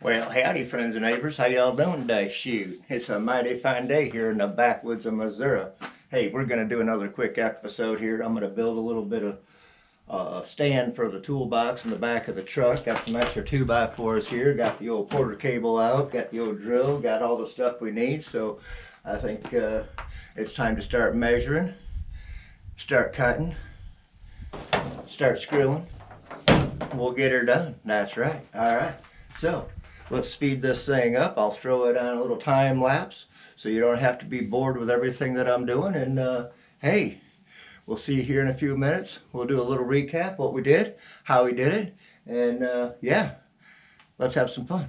Well, howdy friends and neighbors, how y'all doing today? Shoot, it's a mighty fine day here in the backwoods of Missouri. Hey, we're going to do another quick episode here. I'm going to build a little bit of a stand for the toolbox in the back of the truck. Got some extra 2x4s here, got the old quarter cable out, got the old drill, got all the stuff we need. So I think it's time to start measuring, start cutting, start screwing. We'll get her done. That's right. All right. So let's speed this thing up. I'll throw it on a little time lapse so you don't have to be bored with everything that I'm doing. And hey, we'll see you here in a few minutes. We'll do a little recap, what we did, how we did it, and yeah, let's have some fun.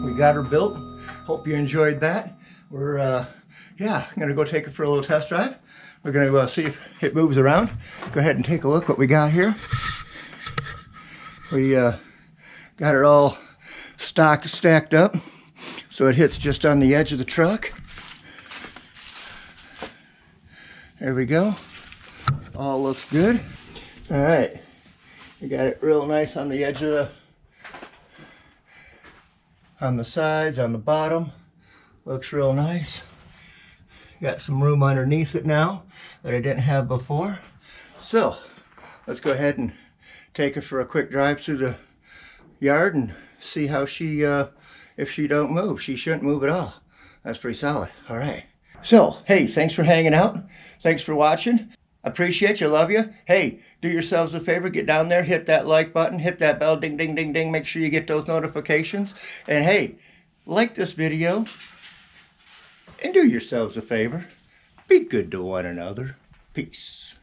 We got her built. Hope you enjoyed that. We're yeah, I'm gonna go take it for a little test drive. We're gonna see if it moves around. Go ahead and take a look what we got here. We got it all stacked up so it hits just on the edge of the truck. There we go. All looks good. All right, we got it real nice on the edge of on the sides, on the bottom. Looks real nice. Got some room underneath it now that I didn't have before. So let's go ahead and take her for a quick drive through the yard and see how she, if she don't move. She shouldn't move at all. That's pretty solid. All right. So, hey, thanks for hanging out. Thanks for watching. Appreciate you, love you. Hey, do yourselves a favor, get down there, hit that like button, hit that bell, ding, ding, ding, ding. Make sure you get those notifications. And hey, like this video and do yourselves a favor. Be good to one another. Peace.